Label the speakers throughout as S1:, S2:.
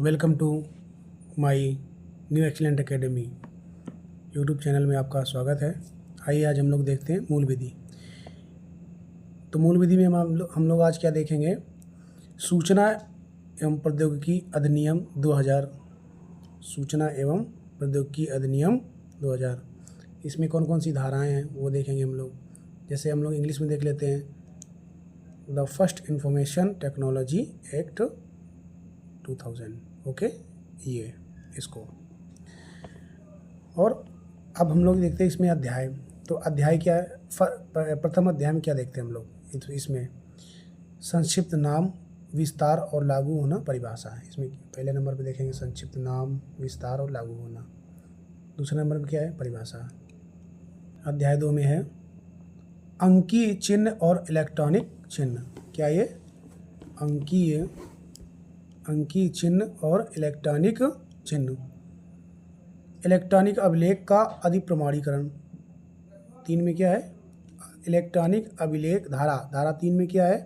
S1: Welcome to my new excellent academy YouTube channel में आपका स्वागत है। आइए आज हम लोग देखते हैं मूल विधि। तो मूल विधि में हम लोग आज क्या देखेंगे, सूचना एवं प्रौद्योगिकी अधिनियम 2000। सूचना एवं प्रौद्योगिकी अधिनियम 2000, इसमें कौन कौन सी धाराएं हैं वो देखेंगे हम लोग। जैसे हम लोग इंग्लिश में देख लेते हैं, the first information technology act 2000। Okay, ये इसको। और अब हम लोग देखते हैं इसमें अध्याय। तो अध्याय क्या है, प्रथम अध्याय में क्या देखते हैं हम लोग, इसमें संक्षिप्त नाम, विस्तार और लागू होना परिभाषा है। इसमें पहले नंबर पे देखेंगे संक्षिप्त नाम, विस्तार और लागू होना। दूसरे नंबर पे क्या है, परिभाषा। अध्याय 2 में है अंकीय चिन्ह और इलेक्ट्रॉनिक चिन्ह। क्या ये, अंकीय चिन्ह और इलेक्ट्रॉनिक चिन्ह। इलेक्ट्रॉनिक अभिलेख का अधिप्रमाणीकरण। 3 में क्या है, इलेक्ट्रॉनिक अभिलेख। धारा 3 में क्या है,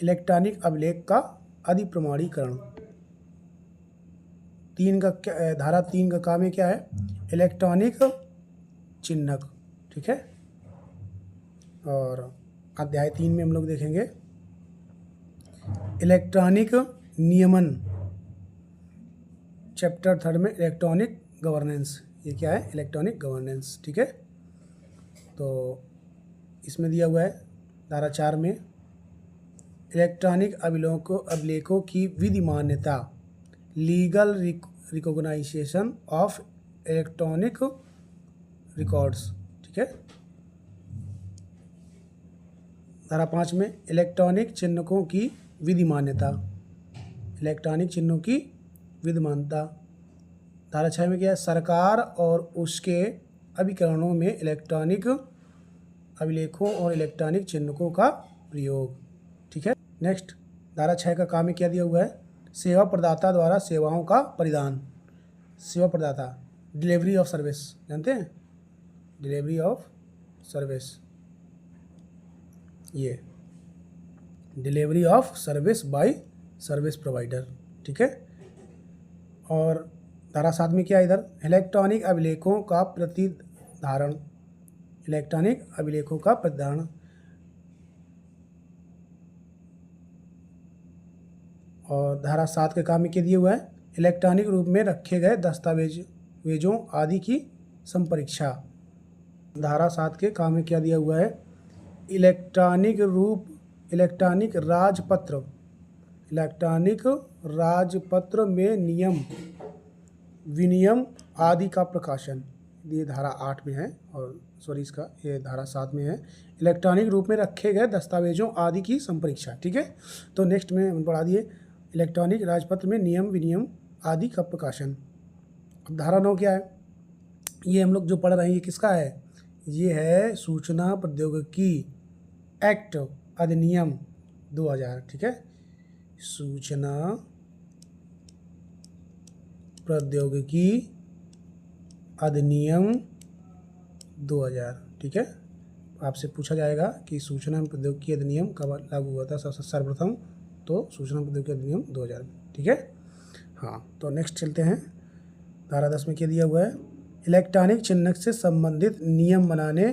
S1: इलेक्ट्रॉनिक अभिलेख का अधिप्रमाणीकरण। धारा 3 का काम है क्या है, इलेक्ट्रॉनिक चिन्हक। ठीक है। और अध्याय 3 में हम लोग देखेंगे इलेक्ट्रॉनिक नियमन। चैप्टर 3 में इलेक्ट्रॉनिक गवर्नेंस। ये क्या है, इलेक्ट्रॉनिक गवर्नेंस। ठीक है। तो इसमें दिया हुआ है धारा 4 में इलेक्ट्रॉनिक अभिलेखों की विधि मान्यता, legal recognition of electronic records. ठीक है। धारा 5 में इलेक्ट्रॉनिक चिन्हों की विधि मान्यता, इलेक्ट्रॉनिक चिन्हों की विधि मान्यता। धारा 6 में क्या है, सरकार और उसके अभिकरणों में इलेक्ट्रॉनिक अभिलेखों और इलेक्ट्रॉनिक चिन्हों का प्रयोग। ठीक है। नेक्स्ट, धारा 6 का काम में क्या दिया हुआ है, सेवा प्रदाता द्वारा सेवाओं का परिधान। सेवा प्रदाता, डिलीवरी ऑफ सर्विस, जानते हैं, डिलीवरी ऑफ सर्विस। ये delivery of service by service provider. ठीक है। और धारा 7 में क्या है, इधर इलेक्ट्रॉनिक अभिलेखों का प्रतिधारण, इलेक्ट्रॉनिक अभिलेखों का प्रतिधारण। और धारा 7 के काम में क्या दिया हुआ है, इलेक्ट्रॉनिक रूप में रखे गए दस्तावेजों आदि की संपरीक्षा। धारा 7 के काम में क्या दिया हुआ है, इलेक्ट्रॉनिक राजपत्र में नियम विनियम आदि का प्रकाशन। ये धारा 8 में है, और सॉरी इसका ये धारा 7 में है, इलेक्ट्रॉनिक रूप में रखे गए दस्तावेजों आदि की संपरीक्षा। ठीक है। तो नेक्स्ट में हम पढ़ा दिए इलेक्ट्रॉनिक राजपत्र में नियम विनियम आदि का प्रकाशन। अब धारा 9 क्या है, ये हम लोग जो पढ़ रहे हैं ये किसका है, ये है सूचना प्रौद्योगिकी एक्ट अधिनियम 2000। ठीक है। सूचना प्रौद्योगिकी अधिनियम 2000। ठीक है। आपसे पूछा जाएगा कि सूचना प्रौद्योगिकी अधिनियम कब लागू हुआ था सर्वप्रथम, तो सूचना प्रौद्योगिकी अधिनियम 2000। ठीक है। हाँ, तो नेक्स्ट चलते हैं। धारा 10 में क्या दिया हुआ है, इलेक्ट्रॉनिक चिन्ह से संबंधित नियम बनाने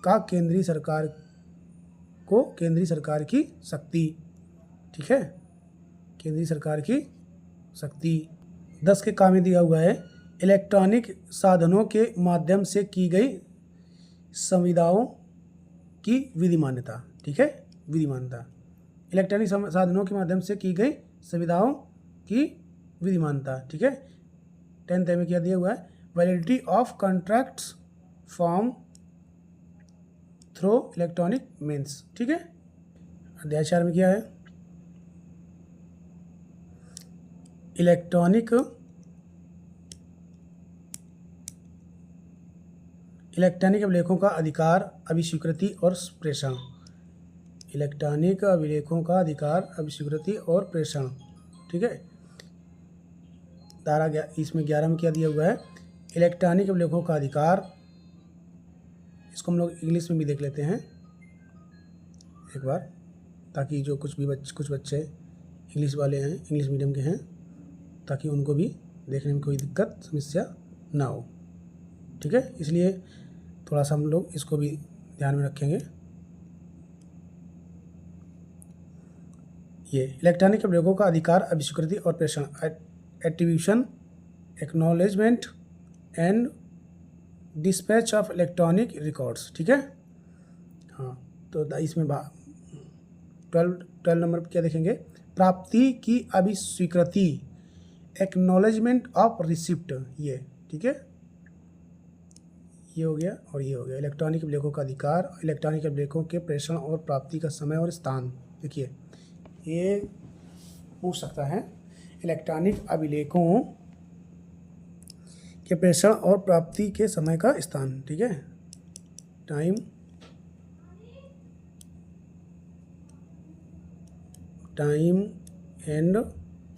S1: का केंद्रीय सरकार की शक्ति। ठीक है, केंद्रीय सरकार की शक्ति। 10 के काम में दिया हुआ है इलेक्ट्रॉनिक साधनों के माध्यम से की गई संविदाओं की विधि मान्यता। ठीक है, विधि मान्यता, इलेक्ट्रॉनिक साधनों के माध्यम से की गई संविदाओं की विधि मान्यता। ठीक है। 10th में क्या दिया हुआ है, validity of contracts form through electronic means. ठीक है। अध्याय 4 में क्या है, इलेक्ट्रॉनिक अभिलेखों का अधिकार, अभिस्वीकृति और प्रेषण। इलेक्ट्रॉनिक अभिलेखों का अधिकार, अभिस्वीकृति और प्रेषण। ठीक है। धारा इसमें 11 में क्या दिया हुआ है, इलेक्ट्रॉनिक अभिलेखों का अधिकार। इसको हम लोग इंग्लिश में भी देख लेते हैं एक बार, ताकि जो कुछ बच्चे इंग्लिश वाले हैं, इंग्लिश मीडियम के हैं, ताकि उनको भी देखने में कोई दिक्कत समस्या ना हो। ठीक है, इसलिए थोड़ा सा हम लोग इसको भी ध्यान में रखेंगे। ये इलेक्ट्रॉनिक अभिलेखों का अधिकार, अभिस्वीकृति और प्रेषण, attribution, acknowledgement and dispatch of electronic records. ठीक है, हाँ, तो इसमें 12 नंबर पर क्या देखेंगे, प्राप्ति की अभिस्वीकृति, एक्नॉलेजमेंट ऑफ रिसिप्ट। ये ठीक है, ये हो गया और ये हो गया। इलेक्ट्रॉनिक अभिलेखों का अधिकार, इलेक्ट्रॉनिक अभिलेखों के प्रेषण और प्राप्ति का समय और स्थान। देखिए, ये पूछ सकता है इलेक्ट्रॉनिक अभिलेखों के प्रेषण और प्राप्ति के समय का स्थान। ठीक है, टाइम एंड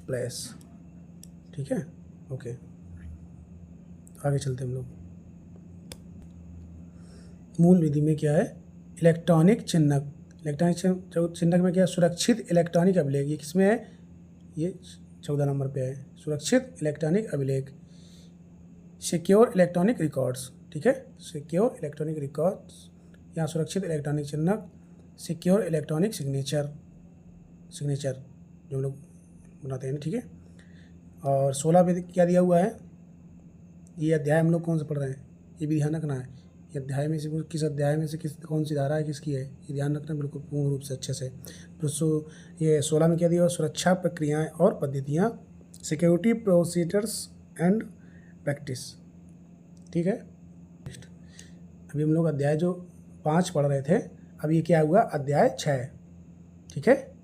S1: प्लेस। ठीक है, ओके, आगे चलते हम लोग। मूल विधि में क्या है, इलेक्ट्रॉनिक चिन्हक। इलेक्ट्रॉनिक चिन्हक में क्या है, सुरक्षित इलेक्ट्रॉनिक अभिलेख। ये किसमें है, ये 14 नंबर पे है, सुरक्षित इलेक्ट्रॉनिक अभिलेख। Secure electronic records. ठीक है, सिक्योर इलेक्ट्रॉनिक रिकॉर्ड्स, यहाँ सुरक्षित इलेक्ट्रॉनिक चिन्हक, सिक्योर इलेक्ट्रॉनिक सिग्नेचर जो हम लोग बनाते हैं। ठीक है, और 16 पे क्या दिया हुआ है, ये अध्याय हम लोग कौन सा पढ़ रहे हैं, ये भी ध्यान रखना है। ये अध्याय में से किस अध्याय में से कौन सी धारा है, किसकी है, ये ध्यान रखना बिल्कुल पूर्ण रूप से अच्छे से। तो ये 16 में क्या दिया हुआ, सुरक्षा प्रक्रियाएं और पद्धतियाँ, सिक्योरिटी प्रोसीजर्स एंड प्रैक्टिस। ठीक है, अभी हम लोग अध्याय जो 5 पढ़ रहे थे, अब ये क्या हुआ, अध्याय 6। ठीक है,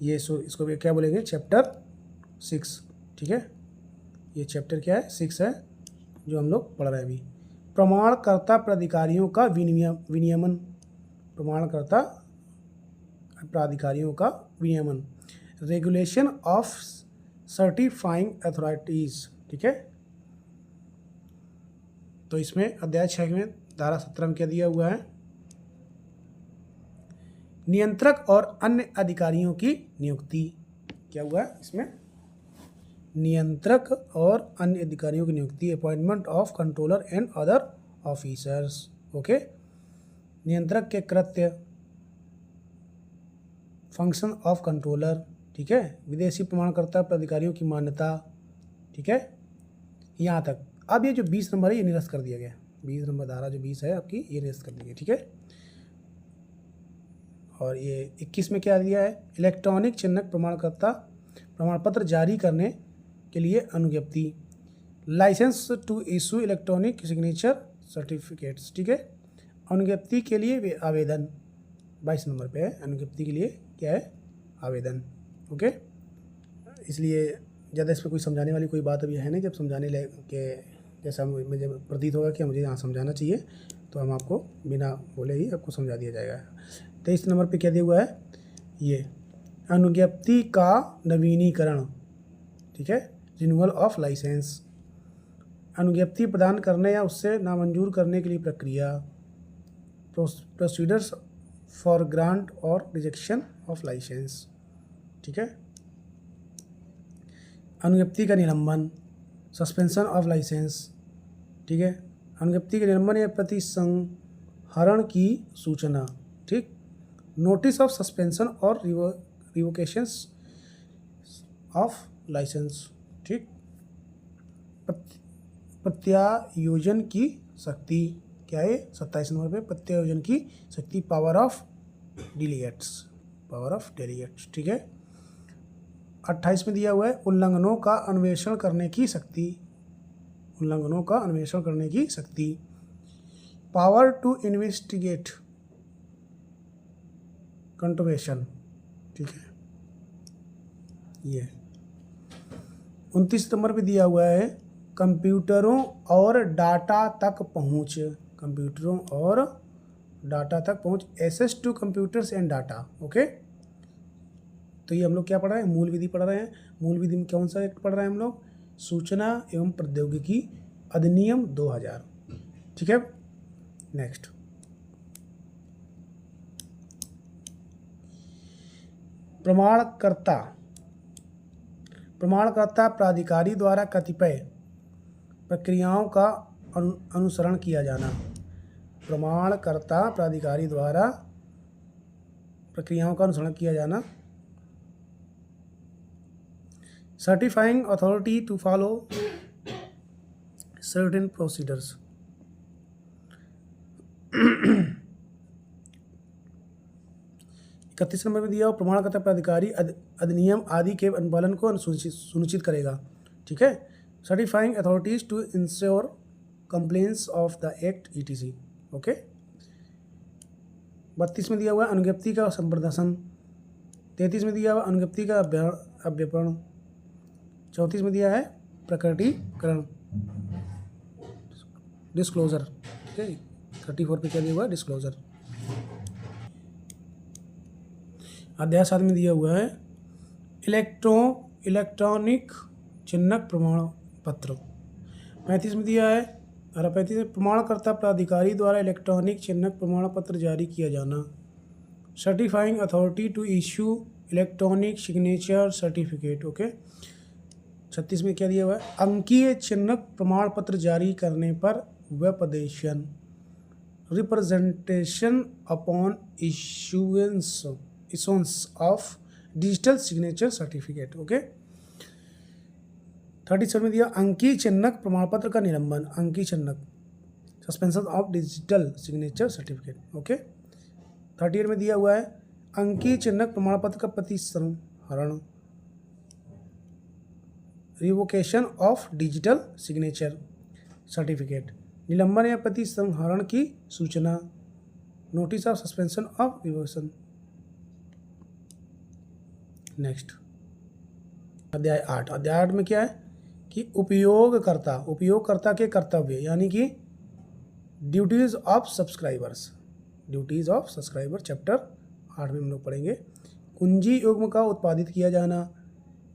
S1: ये इसको भी क्या बोलेंगे, चैप्टर 6। ठीक है, ये चैप्टर क्या है, 6 है जो हम लोग पढ़ रहे हैं अभी। प्रमाणकर्ता प्राधिकारियों का विनियमन, प्रमाणकर्ता प्राधिकारियों का विनियमन, रेगुलेशन ऑफ सर्टिफाइंग अथॉरिटीज। ठीक है, तो इसमें अध्याय 6 में धारा 17 में क्या दिया हुआ है, नियंत्रक और अन्य अधिकारियों की नियुक्ति। क्या हुआ है इसमें, नियंत्रक और अन्य अधिकारियों की नियुक्ति, appointment of controller and other officers. Okay, नियंत्रक के कृत्य, फंक्शन ऑफ कंट्रोलर। ठीक है, विदेशी प्रमाणकर्ता प्राधिकारियों की मान्यता। ठीक है, यहाँ तक। अब ये जो 20 नंबर है ये निरस्त कर दिया गया, 20 नंबर धारा जो 20 है आपकी, ये निरस्त कर दी गई। ठीक है, और ये 21 में क्या दिया है, इलेक्ट्रॉनिक चिन्हक प्रमाणकर्ता प्रमाण पत्र जारी करने के लिए अनुज्ञप्ति, license to issue electronic signature certificates. ठीक है, अनुज्ञप्ति के लिए आवेदन 22 नंबर पे है, अनुज्ञप्ति के लिए क्या है, आवेदन। ओके, इसलिए ज़्यादा इसमें कोई समझाने वाली कोई बात अभी है नहीं। जब समझाने के जैसा मुझे प्रतीत होगा कि मुझे यहाँ समझाना चाहिए, तो हम आपको बिना बोले ही आपको समझा दिया जाएगा। 23 नंबर पे क्या दिया हुआ है, ये अनुज्ञप्ति का नवीनीकरण। ठीक है, रिन्यूअल ऑफ लाइसेंस, अनुज्ञप्ति प्रदान करने या उससे नामंजूर करने के लिए प्रक्रिया, प्रोसीडर्स फॉर ग्रांट और रिजेक्शन ऑफ लाइसेंस। ठीक है, अनुज्ञप्ति का निलंबन, सस्पेंशन ऑफ लाइसेंस। ठीक है, अनुज्ञप्ति के निलंबन या प्रतिसंहरण की सूचना। ठीक, नोटिस ऑफ सस्पेंशन और रिवोकेशंस ऑफ लाइसेंस। ठीक, प्रत्यायोजन की शक्ति। क्या है, 27 नंबर पे प्रत्यायोजन की शक्ति, पावर ऑफ डेलीगेट्स। ठीक है, 28 में दिया हुआ है उल्लंघनों का अन्वेषण करने की शक्ति, पावर टू इन्वेस्टिगेट कंट्रोवर्शन। ठीक है, ये 29 नंबर पे दिया हुआ है कंप्यूटरों और डाटा तक पहुंच, access to computers and data. Okay, तो ये हम लोग क्या पढ़ रहे हैं, मूल विधि पढ़ रहे हैं। मूल विधि में कौन सा एक्ट पढ़ रहे हैं हम लोग, सूचना एवं प्रौद्योगिकी अधिनियम 2000। ठीक है, नेक्स्ट, प्रमाणकर्ता प्राधिकारी द्वारा कतिपय प्रक्रियाओं का अनुसरण किया जाना। प्रमाणकर्ता प्राधिकारी द्वारा प्रक्रियाओं का अनुसरण किया जाना। Certifying authority to follow certain procedures. 31 number में दिया हुआ प्रमाणकर्ता प्राधिकारी अधिनियम आदि के अनुपालन को सुनिश्चित करेगा। ठीक है, certifying authorities to ensure compliance of the act ETC। Okay, 32 में दिया हुआ अनुज्ञप्ति का संप्रदर्शन। 33 में दिया हुआ अनुज्ञप्ति का अव्यपण। 34 में दिया है प्रकटीकरण, डिस्क्लोजर। ठीक है, 34 पे क्या दिया हुआ है, डिस्क्लोजर। अध्याय 7 में दिया हुआ है इलेक्ट्रॉनिक चिन्हक प्रमाण पत्र। 35 में दिया है 35 में प्रमाणकर्ता प्राधिकारी द्वारा इलेक्ट्रॉनिक चिन्हक प्रमाण पत्र जारी किया जाना। Certifying authority to issue electronic signature certificate. Okay, 36 में क्या दिया हुआ है अंकीय चिन्हक प्रमाण पत्र जारी करने पर व्यपदेशन, representation upon issuance of digital signature certificate. Okay, 37 में दिया अंकीय चिन्हक प्रमाण पत्र का निलंबन, अंकीय चिन्हक, suspension of digital signature certificate. Okay, 38 में दिया हुआ है अंकीय चिन्हक प्रमाण पत्र का प्रतिसंहरण, revocation of digital signature certificate, निलंबन या प्रतिसंहरण की सूचना, notice of suspension of revocation. Next अध्याय 8। अध्याय 8 में क्या है कि उपयोगकर्ता के कर्तव्य यानी कि ड्यूटीज ऑफ सब्सक्राइबर्स, चैप्टर 8 में हम लोग पढ़ेंगे। कुंजी युग्म का उत्पादित किया जाना,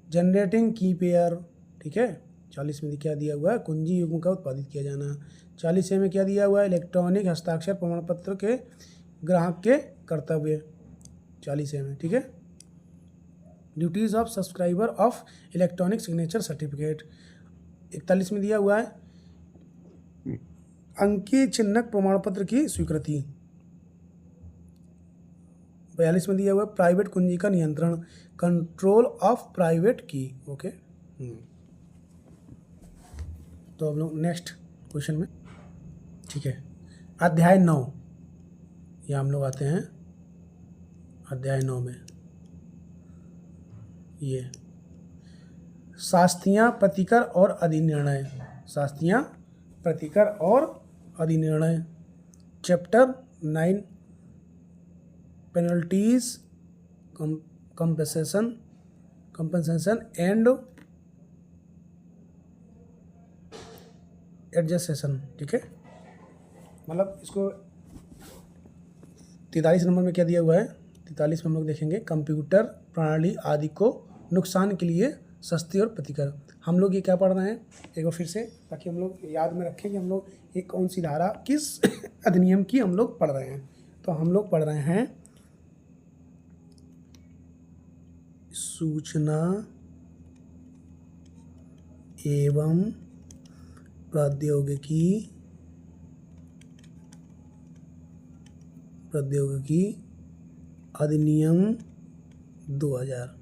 S1: जनरेटिंग की पेयर। ठीक है, 40 में क्या दिया हुआ है कुंजी युग्म का उत्पादित किया जाना। 40 में क्या दिया हुआ है इलेक्ट्रॉनिक हस्ताक्षर प्रमाण पत्र के ग्राहक के कर्तव्य, 40 में। ठीक है, duties of subscriber of electronic signature certificate. 41 में दिया हुआ है अंकीय चिन्हक प्रमाण पत्र की स्वीकृति। 42 में दिया हुआ है प्राइवेट कुंजी का नियंत्रण, कंट्रोल ऑफ प्राइवेट की। ओके, तो हम लोग नेक्स्ट क्वेश्चन में। ठीक है, अध्याय 9, या हम लोग आते हैं अध्याय 9 में। ये शास्तियाँ, प्रतिकर और अधिनिर्णय, शास्तियाँ, प्रतिकर और अधिनिर्णय। Chapter 9 penalties, compensation and adjudication. ठीक है, मतलब इसको 43 नंबर में क्या दिया हुआ है, 43 में हम लोग देखेंगे कंप्यूटर प्रणाली आदि को नुकसान के लिए सस्ती और प्रतिकर। हम लोग ये क्या पढ़ रहे हैं एक बार फिर से, ताकि हम लोग याद में रखें कि हम लोग एक कौन सी धारा किस अधिनियम की हम लोग पढ़ रहे हैं। तो हम लोग पढ़ रहे हैं सूचना एवं प्रौद्योगिकी अधिनियम 2000।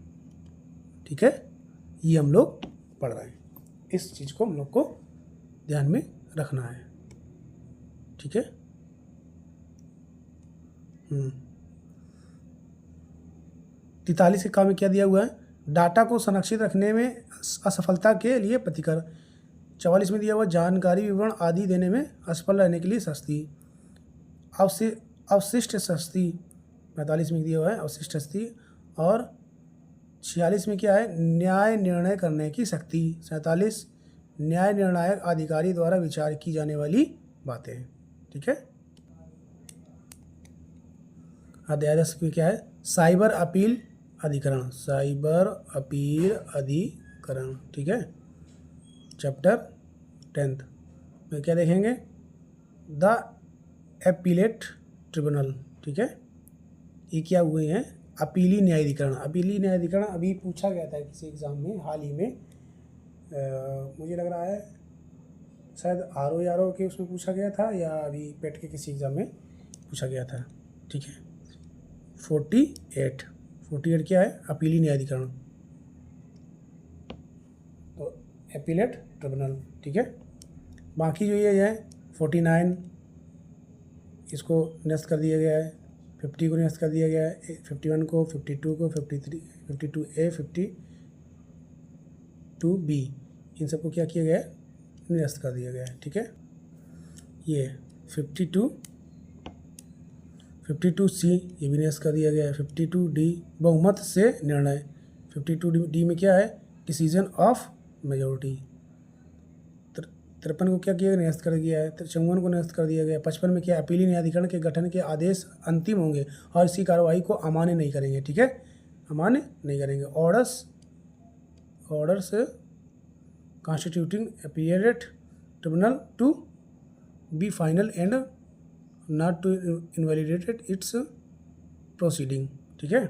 S1: ठीक है, ये हम लोग पढ़ रहे हैं, इस चीज़ को हम लोग को ध्यान में रखना है। ठीक है, 43 के काम में क्या दिया हुआ है डाटा को संरक्षित रखने में असफलता के लिए प्रतिकर। 44 में दिया हुआ जानकारी विवरण आदि देने में असफल रहने के लिए शास्ति, अवशिष्ट शास्ति। 45 में दिया हुआ है अवशिष्ट शास्ति। और 46 में क्या है न्याय निर्णय करने की शक्ति। 47 न्याय निर्णायक अधिकारी द्वारा विचार की जाने वाली बातें। ठीक है, अध्याय 10 में क्या है साइबर अपील अधिकरण, ठीक है। चैप्टर 10 में क्या देखेंगे द एपीलेट ट्रिब्यूनल। ठीक है, ये क्या हुए हैं अपीली न्यायाधिकरण। अपीली न्यायाधिकरण अभी पूछा गया था किसी एग्ज़ाम में हाल ही में, मुझे लग रहा है शायद RO के उसमें पूछा गया था या अभी पेट के किसी एग्ज़ाम में पूछा गया था। ठीक है, 48 क्या है? अपीली न्यायाधिकरण, तो अपीलेट ट्रिब्यूनल। ठीक है, बाकी जो ये है 49 इसको निरस्त कर दिया गया है, 50 को निरस्त कर दिया गया है, 51 को, 52 को, 53, 52A, 52B, इन सबको क्या किया गया है? निरस्त कर दिया गया है। ठीक है, ये 52C ये भी निरस्त कर दिया गया है। 52D बहुमत से निर्णय। 52D में क्या है? Decision of majority. 53 को क्या किया गया? निरस्त कर दिया है। 54 को निरस्त कर दिया गया। 55 में क्या? अपीली न्यायाधिकरण के गठन के आदेश अंतिम होंगे और इसी कार्रवाई को अमान्य नहीं करेंगे। ठीक है, अमान्य नहीं करेंगे। Orders constituting appellate tribunal to be final and not to invalidated its proceeding. ठीक है,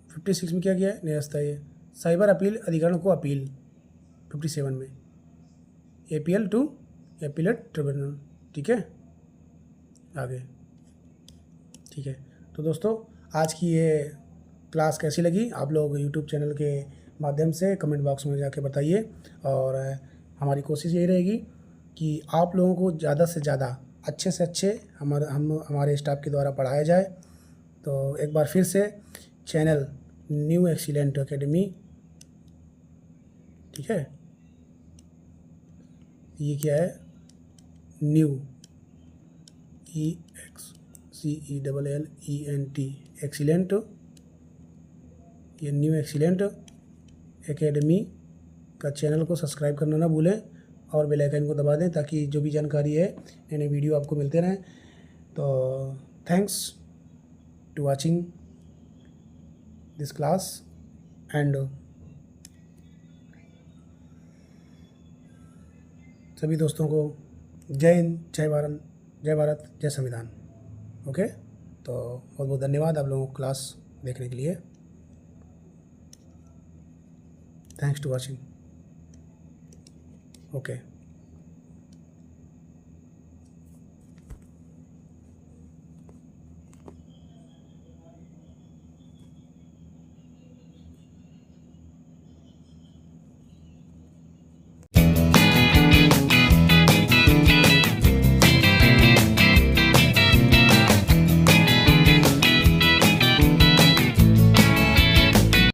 S1: 56 में क्या किया है? निरस्त है ये। साइबर अपील अधिकरण को अपील 57 में, APL टू अपीलेट ट्रिब्यूनल। ठीक है, आगे। ठीक है, तो दोस्तों आज की ये क्लास कैसी लगी आप लोग यूट्यूब चैनल के माध्यम से कमेंट बॉक्स में जाके बताइए, और हमारी कोशिश यही रहेगी कि आप लोगों को ज़्यादा से ज़्यादा अच्छे से अच्छे हमारे स्टाफ के द्वारा पढ़ाया जाए। तो एक बार फिर से चैनल न्यू एक्सीलेंट एकेडमी, ठीक है, ये क्या है? न्यू EXCELLENT एक्सीलेंट, ये न्यू एक्सीलेंट एकेडमी का चैनल को सब्सक्राइब करना ना भूलें और बेल आइकन को दबा दें ताकि जो भी जानकारी है नई वीडियो आपको मिलते रहें। तो thanks to watching this class and सभी दोस्तों को जय हिंद, जय भारत, जय संविधान। ओके, तो बहुत बहुत धन्यवाद आप लोगों को क्लास देखने के लिए। Thanks to watching. ओके।